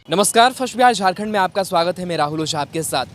नमस्कार, फर्स्ट बिहार झारखंड में आपका स्वागत है। मैं राहुल ओझा आपके साथ।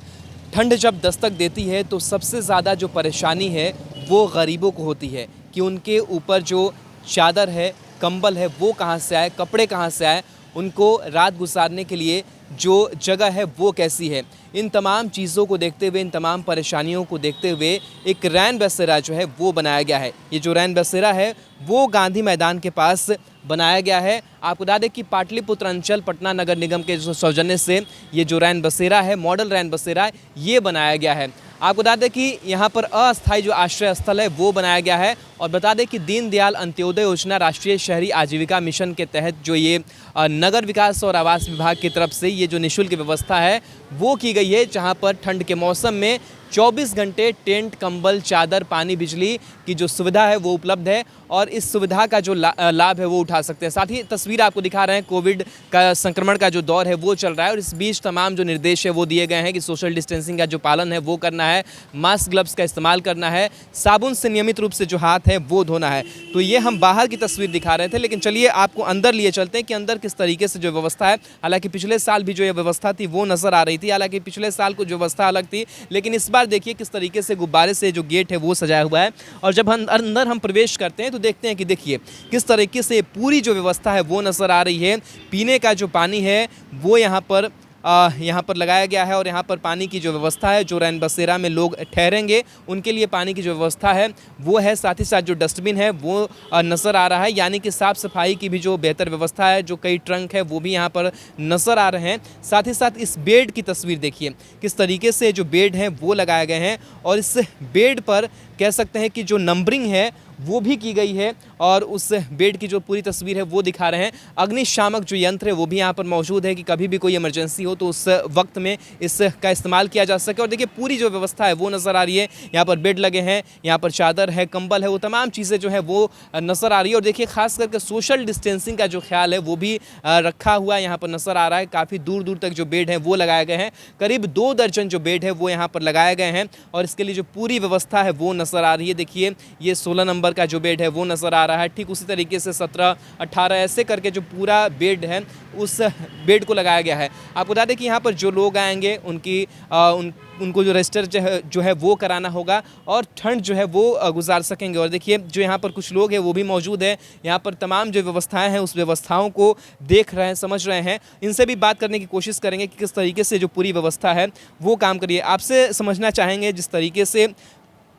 ठंड जब दस्तक देती है तो सबसे ज़्यादा जो परेशानी है वो गरीबों को होती है कि उनके ऊपर जो चादर है, कंबल है, वो कहाँ से आए, कपड़े कहाँ से आए, उनको रात गुजारने के लिए जो जगह है वो कैसी है। इन तमाम चीज़ों को देखते हुए, इन तमाम परेशानियों को देखते हुए एक रैन बसेरा जो है वो बनाया गया है। ये जो रैन बसेरा है वो गांधी मैदान के पास बनाया गया है। आपको बता दें कि पाटलिपुत्र अंचल पटना नगर निगम के जो सौजन्य से ये जो रैन बसेरा है, मॉडल रैन बसेरा है, ये बनाया गया है। आपको बता दें कि यहाँ पर अस्थायी जो आश्रय स्थल है वो बनाया गया है। और बता दें कि दीनदयाल अंत्योदय योजना राष्ट्रीय शहरी आजीविका मिशन के तहत जो ये नगर विकास और आवास विभाग की तरफ से ये जो निःशुल्क व्यवस्था है वो की गई है, जहाँ पर ठंड के मौसम में 24 घंटे टेंट, कंबल, चादर, पानी, बिजली की जो सुविधा है वो उपलब्ध है और इस सुविधा का जो लाभ है वो उठा सकते हैं। साथ ही तस्वीर आपको दिखा रहे हैं, कोविड का संक्रमण का जो दौर है वो चल रहा है और इस बीच तमाम जो निर्देश है वो दिए गए हैं कि सोशल डिस्टेंसिंग का जो पालन है वो करना है, मास्क, ग्लव्स का इस्तेमाल करना है, साबुन से नियमित रूप से जो हाथ है वो धोना है। तो ये हम बाहर की तस्वीर दिखा रहे थे, लेकिन चलिए आपको अंदर लिए चलते हैं कि अंदर किस तरीके से जो व्यवस्था है। हालांकि पिछले साल भी जो ये व्यवस्था थी वो नज़र आ रही थी, हालांकि पिछले साल को जो व्यवस्था अलग थी, लेकिन इस बार देखिए किस तरीके से गुब्बारे से जो गेट है वो सजाया हुआ है। और जब हम अंदर प्रवेश करते हैं तो देखते हैं कि देखिए किस तरीके से पूरी जो व्यवस्था है वो नज़र आ रही है। पीने का जो पानी है वो यहाँ पर लगाया गया है और यहाँ पर पानी की जो व्यवस्था है, जो रैन बसेरा में लोग ठहरेंगे उनके लिए पानी की जो व्यवस्था है वो है। साथ ही साथ जो डस्टबिन है वो नज़र आ रहा है, यानी कि साफ़ सफाई की भी जो बेहतर व्यवस्था है, जो कई ट्रंक है वो भी यहाँ पर नज़र आ रहे हैं। साथ ही साथ इस बेड की तस्वीर देखिए किस तरीके से जो बेड हैं वो लगाए गए हैं और इस बेड पर कह सकते हैं कि जो नंबरिंग है वो भी की गई है और उस बेड की जो पूरी तस्वीर है वो दिखा रहे हैं। अग्निशामक जो यंत्र है वो भी यहाँ पर मौजूद है कि कभी भी कोई इमरजेंसी हो तो उस वक्त में इसका इस्तेमाल किया जा सके। और देखिए पूरी जो व्यवस्था है वो नज़र आ रही है। यहाँ पर बेड लगे हैं, यहाँ पर चादर है, कंबल है, वो तमाम चीज़ें जो है वो नज़र आ रही है। और देखिए खास करके सोशल डिस्टेंसिंग का जो ख्याल है वो भी रखा हुआ यहाँ पर नज़र आ रहा है। काफ़ी दूर दूर तक जो बेड हैं वो लगाए गए हैं। करीब 2 दर्जन जो बेड है वो यहाँ पर लगाए गए हैं और इसके लिए जो पूरी व्यवस्था है वो नज़र आ रही है। देखिए ये 16 नंबर का जो बेड है वो नज़र आ रहा है। ठीक उसी तरीके से 17, 18 ऐसे करके जो पूरा बेड है उस बेड को लगाया गया है। आपको बता दें कि यहाँ पर जो लोग आएंगे उनको जो रजिस्टर जो है वो कराना होगा और ठंड जो है वो गुजार सकेंगे। और देखिए जो यहाँ पर कुछ लोग हैं वो भी मौजूद है, यहाँ पर तमाम जो व्यवस्थाएं हैं उस व्यवस्थाओं को देख रहे हैं, समझ रहे हैं। इनसे भी बात करने की कोशिश करेंगे कि किस तरीके से जो पूरी व्यवस्था है वो काम करिए। आपसे समझना चाहेंगे जिस तरीके से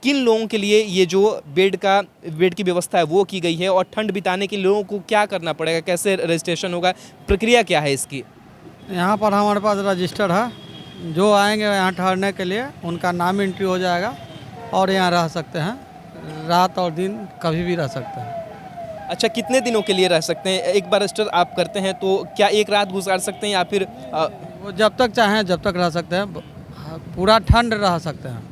किन लोगों के लिए ये जो बेड की व्यवस्था है वो की गई है और ठंड बिताने के लोगों को क्या करना पड़ेगा, कैसे रजिस्ट्रेशन होगा, प्रक्रिया क्या है इसकी? यहाँ पर हमारे पास रजिस्टर है। जो आएंगे यहाँ ठहरने के लिए उनका नाम एंट्री हो जाएगा और यहाँ रह सकते हैं, रात और दिन कभी भी रह सकते हैं। अच्छा, कितने दिनों के लिए रह सकते हैं? एक बार रजिस्टर आप करते हैं तो क्या एक रात गुजार सकते हैं या फिर वो जब तक चाहें जब तक रह सकते हैं, पूरा ठंड रह सकते हैं।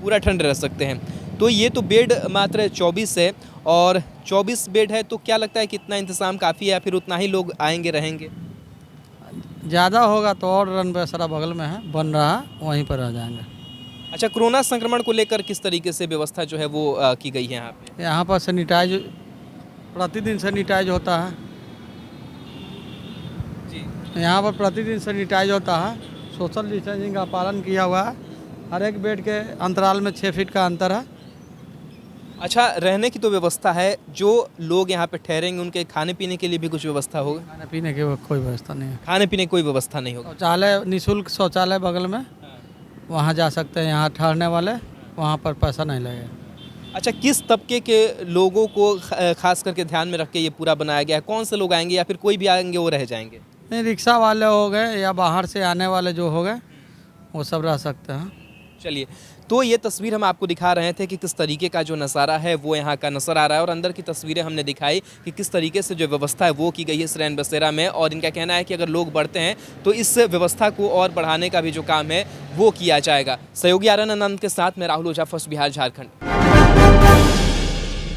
पूरा ठंड रह सकते हैं? तो ये तो बेड मात्र 24 है और 24 बेड है, तो क्या लगता है कितना इंतज़ाम काफ़ी है या फिर उतना ही लोग आएंगे रहेंगे? ज़्यादा होगा तो और रन बसेरा बगल में है, बन रहा है, वहीं पर रह जाएंगे। अच्छा, कोरोना संक्रमण को लेकर किस तरीके से व्यवस्था जो है वो की गई है यहाँ पे? यहाँ पर सैनिटाइज प्रतिदिन सैनिटाइज होता है जी। यहाँ पर प्रतिदिन सैनिटाइज होता है। सोशल डिस्टेंसिंग का पालन किया हुआ है। हर एक बेड के अंतराल में 6 फीट का अंतर है। अच्छा, रहने की तो व्यवस्था है, जो लोग यहाँ पे ठहरेंगे उनके खाने पीने के लिए भी कुछ व्यवस्था होगा? खाने पीने की कोई व्यवस्था नहीं है। खाने पीने की कोई व्यवस्था नहीं होगा? शौचालय, निःशुल्क शौचालय बगल में, वहाँ जा सकते हैं। यहाँ ठहरने वाले वहाँ पर पैसा नहीं लगेगा। अच्छा, किस तबके के लोगों को खास करके ध्यान में रख के ये पूरा बनाया गया है? कौन से लोग आएंगे या फिर कोई भी आएंगे वो रह जाएंगे? नहीं, रिक्शा वाले हो गए या बाहर से आने वाले जो हो गए वो सब रह सकते हैं। चलिए, तो ये तस्वीर हम आपको दिखा रहे थे कि किस तरीके का जो नज़ारा है वो यहाँ का नज़र आ रहा है और अंदर की तस्वीरें हमने दिखाई कि किस तरीके से जो व्यवस्था है वो की गई है इस रैन बसेरा में। और इनका कहना है कि अगर लोग बढ़ते हैं तो इस व्यवस्था को और बढ़ाने का भी जो काम है वो किया जाएगा। सहयोगी आनंद के साथ मैं राहुल ओझा, फर्स्ट बिहार झारखंड।